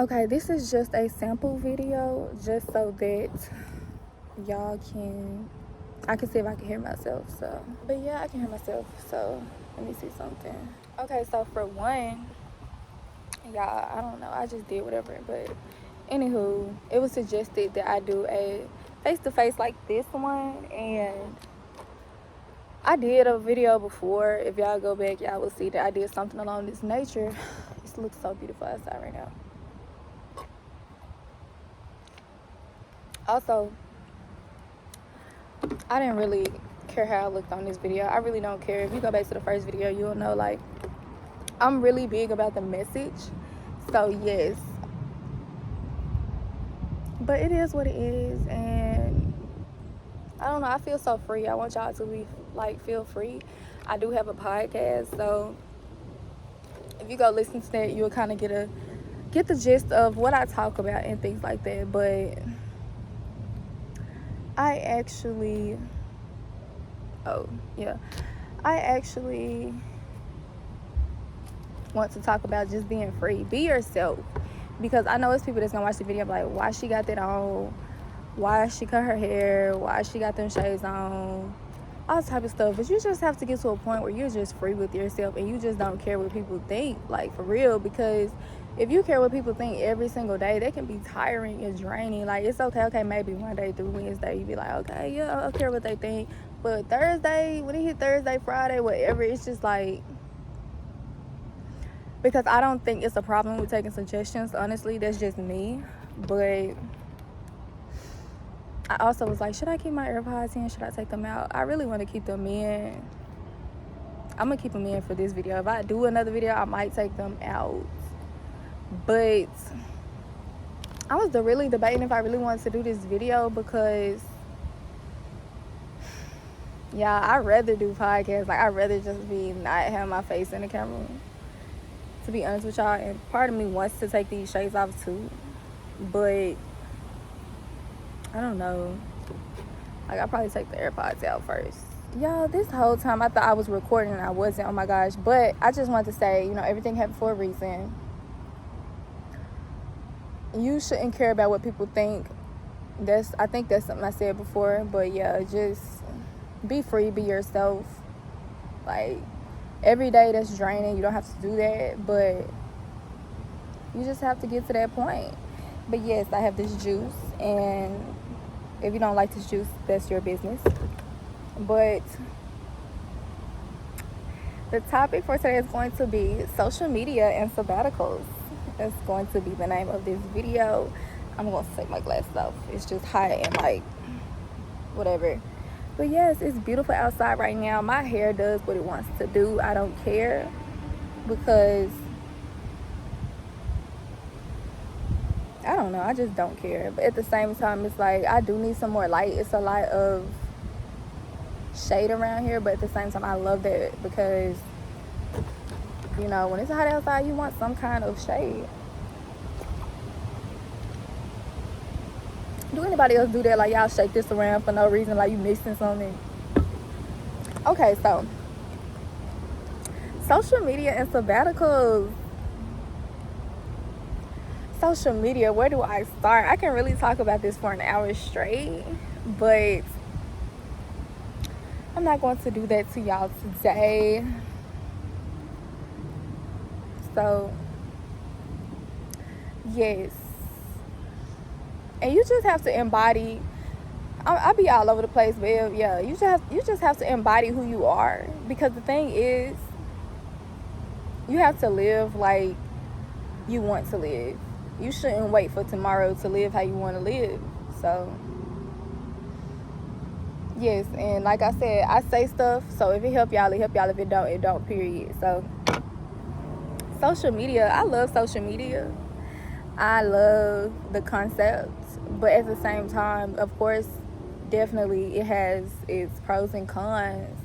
Okay, this is just a sample video just so that y'all I can see if I can hear myself. So, but yeah, I can hear myself. So let me see something. Okay, so for one, y'all, I don't know, I just did whatever. But anywho, it was suggested that I do a face-to-face like this one, and I did a video before. If y'all go back, y'all will see that I did something along this nature. This looks so beautiful outside right now. Also, I didn't really care how I looked on this video. I really don't care. If you go back to the first video, you'll know, like, I'm really big about the message. So yes, but it is what it is. And I don't know, I feel so free. I want y'all to be like, feel free. I do have a podcast, so if you go listen to that, you'll kind of get the gist of what I talk about and things like that. But I actually want to talk about just being free. Be yourself. Because I know it's people that's gonna watch the video like, why she got that on, why she cut her hair, why she got them shades on, all type of stuff. But you just have to get to a point where you're just free with yourself and you just don't care what people think, like, for real. Because if you care what people think every single day, that can be tiring and draining. Like, it's okay, maybe Monday through Wednesday you be like, okay, yeah, I don't care what they think. But Thursday, when it hit Thursday, Friday, whatever, it's just like, because I don't think it's a problem with taking suggestions, honestly. That's just me. But I also was like, should I keep my AirPods in? Should I take them out? I really want to keep them in. I'm going to keep them in for this video. If I do another video, I might take them out. But I was really debating if I really wanted to do this video because, yeah, I'd rather do podcasts. Like, I'd rather just not have my face in the camera, to be honest with y'all. And part of me wants to take these shades off too, but I don't know. Like, I'll probably take the AirPods out first. Y'all, this whole time I thought I was recording and I wasn't. Oh my gosh. But I just wanted to say, everything happened for a reason. You shouldn't care about what people think. I think that's something I said before. But yeah, just be free, be yourself. Like, every day that's draining, you don't have to do that, but you just have to get to that point. But yes, I have this juice, and if you don't like this juice, that's your business. But the topic for today is going to be social media and sabbaticals. That's going to be the name of this video. I'm going to take my glasses off. It's just hot and like whatever. But yes, it's beautiful outside right now. My hair does what it wants to do. I don't care, because I don't know, I just don't care. But at the same time, it's like, I do need some more light. It's a lot of shade around here, but at the same time, I love that, because when it's hot outside, you want some kind of shade. Do anybody else do that? Like, y'all shake this around for no reason, like you mixing something? Okay, so social media and sabbaticals. Social media, where do I start? I can really talk about this for an hour straight, but I'm not going to do that to y'all today. So yes, and you just have to embody. I'll be all over the place, but yeah, you just have to embody who you are. Because the thing is, you have to live like you want to live. You shouldn't wait for tomorrow to live how you want to live. So yes, and like I said, I say stuff, so if it help y'all, it help y'all. If it don't, period. So social media, I love social media. I love the concept, but at the same time, of course, definitely it has its pros and cons.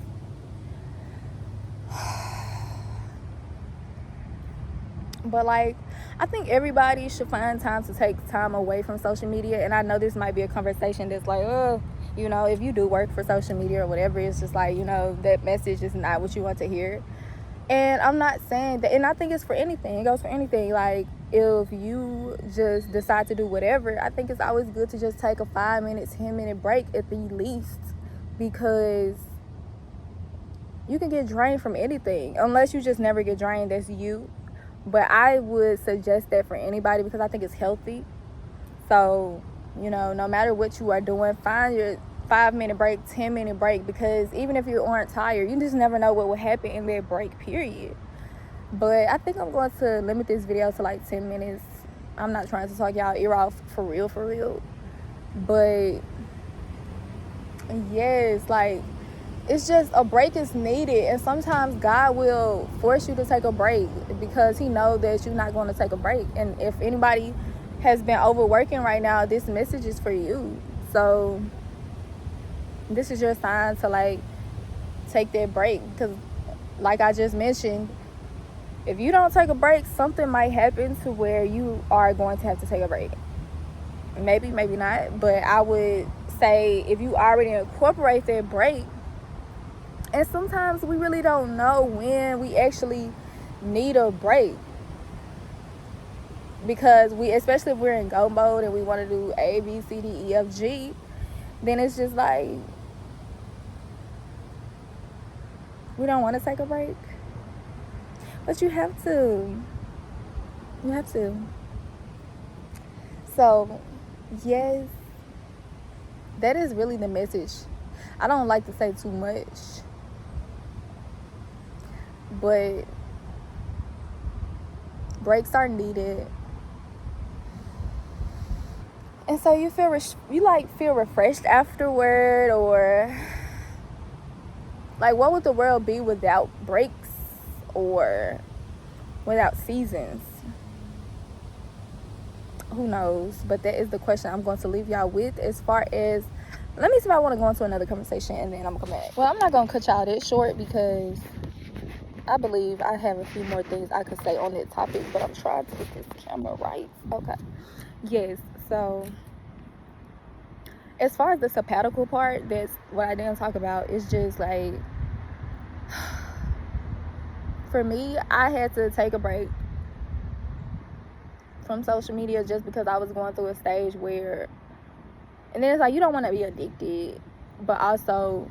But like, I think everybody should find time to take time away from social media. And I know this might be a conversation that's like, if you do work for social media or whatever, it's just like, that message is not what you want to hear. And I'm not saying that, and I think it's for anything. It goes for anything. Like, if you just decide to do whatever, I think it's always good to just take a 5-minute, 10-minute break at the least, because you can get drained from anything. Unless you just never get drained, that's you. But I would suggest that for anybody because I think it's healthy. So, you know, no matter what you are doing, find your 5-minute break, 10-minute break, because even if you aren't tired, you just never know what will happen in that break, period. But I think I'm going to limit this video to like 10 minutes. I'm not trying to talk y'all ear off for real. But yes, like, it's just a break is needed. And sometimes God will force you to take a break because he knows that you're not going to take a break. And if anybody has been overworking right now, this message is for you. So this is your sign to like take that break, because like I just mentioned, if you don't take a break, something might happen to where you are going to have to take a break. Maybe not, but I would say if you already incorporate that break, and sometimes we really don't know when we actually need a break, because especially if we're in go mode and we want to do A, B, C, D, E, F, G, then it's just like we don't want to take a break. But you have to. So, yes, that is really the message. I don't like to say too much, but breaks are needed. And so you feel refreshed afterward, or like, what would the world be without breaks or without seasons? Who knows? But that is the question I'm going to leave y'all with. As far as, let me see if I want to go into another conversation and then I'm gonna come back. Well, I'm not gonna cut y'all this short because I believe I have a few more things I could say on that topic, but I'm trying to get this camera right. Okay. Yes, so as far as the sabbatical part, that's what I didn't talk about. It's just like, for me, I had to take a break from social media just because I was going through a stage where, and then it's like, you don't want to be addicted, but also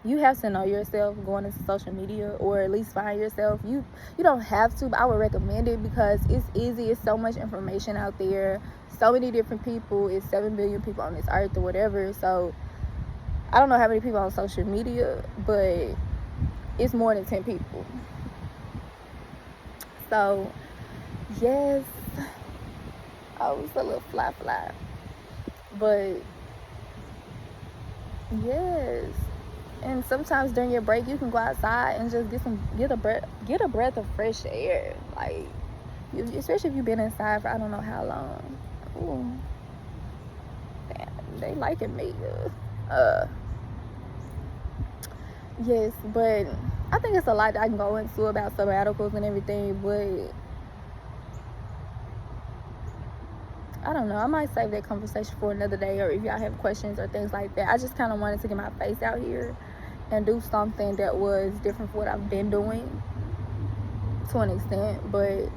you have to know yourself going into social media, or at least find yourself. You don't have to, but I would recommend it because it's easy. It's so much information out there, so many different people. It's 7 billion people on this earth or whatever. So I don't know how many people on social media, but it's more than 10 people. So yes, oh, it's a little fly, but yes. And sometimes during your break, you can go outside and just get a breath of fresh air. Like, especially if you've been inside for I don't know how long. Ooh, damn, they liking me. Yes, but I think it's a lot that I can go into about sabbaticals and everything. But I don't know. I might save that conversation for another day, or if y'all have questions or things like that. I just kind of wanted to get my face out here and do something that was different from what I've been doing to an extent. But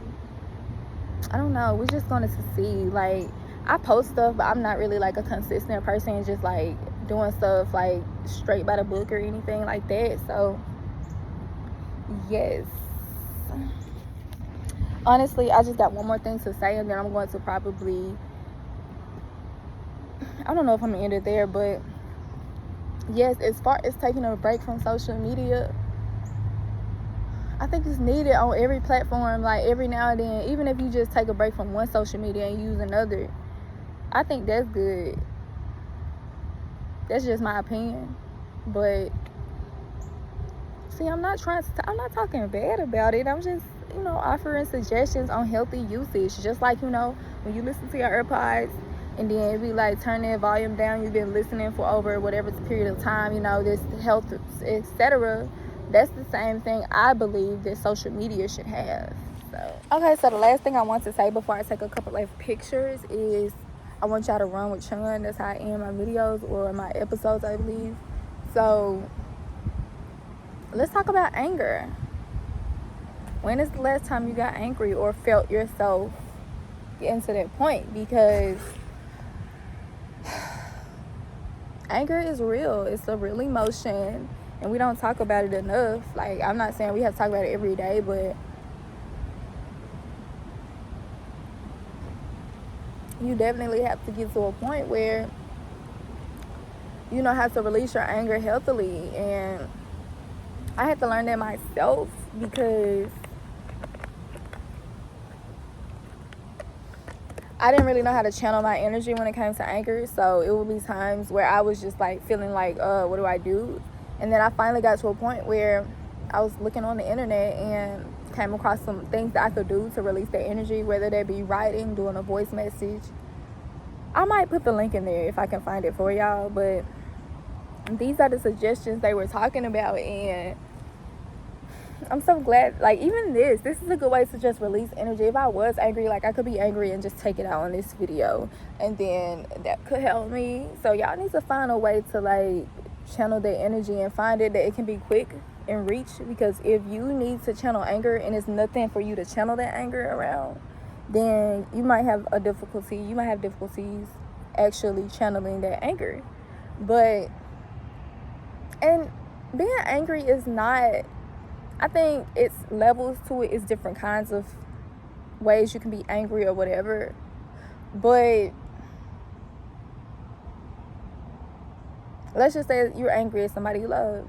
I don't know. We're just going to see. Like, I post stuff, but I'm not really like a consistent person, just like doing stuff like straight by the book or anything like that. So yes, honestly, I just got one more thing to say, and then I'm going to probably, I don't know if I'm gonna end it there, but yes, as far as taking a break from social media, I think it's needed on every platform. Like, every now and then, even if you just take a break from one social media and use another, I think that's good. That's just my opinion. But see, I'm not talking bad about it. I'm just, offering suggestions on healthy usage. Just like, when you listen to your AirPods and then it be like, turn that volume down, you've been listening for over whatever period of time, this health, etc. That's the same thing I believe that social media should have. So the last thing I want to say before I take a couple of pictures is I want y'all to run with Chun. That's how I end my videos or my episodes, I believe. So let's talk about anger. When is the last time you got angry or felt yourself getting to that point? Because anger is real. It's a real emotion, and we don't talk about it enough. Like, I'm not saying we have to talk about it every day, but you definitely have to get to a point where you know how to release your anger healthily. And I had to learn that myself, because I didn't really know how to channel my energy when it came to anger. So it would be times where I was just like feeling like, what do I do? And then I finally got to a point where I was looking on the internet and came across some things that I could do to release that energy, whether that be writing, doing a voice message. I might put the link in there if I can find it for y'all, but these are the suggestions they were talking about. And I'm so glad, like, even this is a good way to just release energy. If I was angry, like, I could be angry and just take it out on this video, and then that could help me. So y'all need to find a way to, like, channel that energy and find it that it can be quick and reach. Because if you need to channel anger and it's nothing for you to channel that anger around, then you might have difficulties actually channeling that anger. But, and being angry is not, I think it's levels to it. It's different kinds of ways you can be angry or whatever. But let's just say you're angry at somebody you love.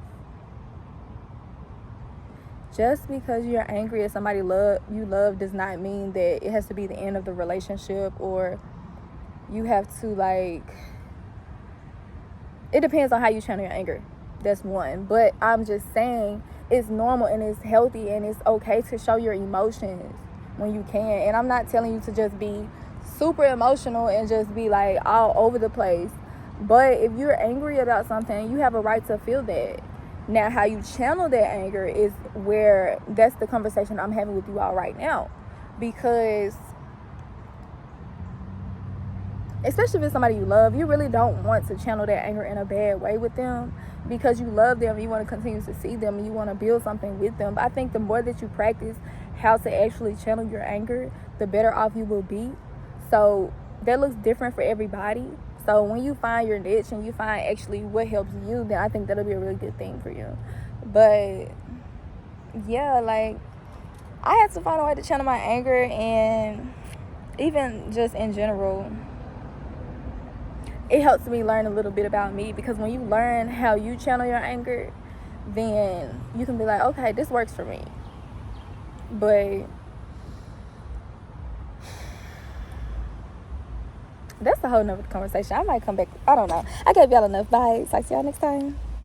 Just because you're angry at somebody you love does not mean that it has to be the end of the relationship, or you have to, like, it depends on how you channel your anger. That's one. But I'm just saying, it's normal and it's healthy and it's okay to show your emotions when you can. And I'm not telling you to just be super emotional and just be like all over the place. But if you're angry about something, you have a right to feel that. Now, how you channel that anger is where, that's the conversation I'm having with you all right now. Because especially if it's somebody you love, you really don't want to channel that anger in a bad way with them, because you love them, you want to continue to see them, and you want to build something with them. But I think the more that you practice how to actually channel your anger, the better off you will be. So that looks different for everybody. So when you find your niche and you find actually what helps you, then I think that'll be a really good thing for you. But yeah, like, I had to find a way to channel my anger, and even just in general, it helps me learn a little bit about me. Because when you learn how you channel your anger, then you can be like, okay, this works for me. But that's a whole nother conversation. I might come back. I don't know. I gave y'all enough. Bye. Talk to y'all next time.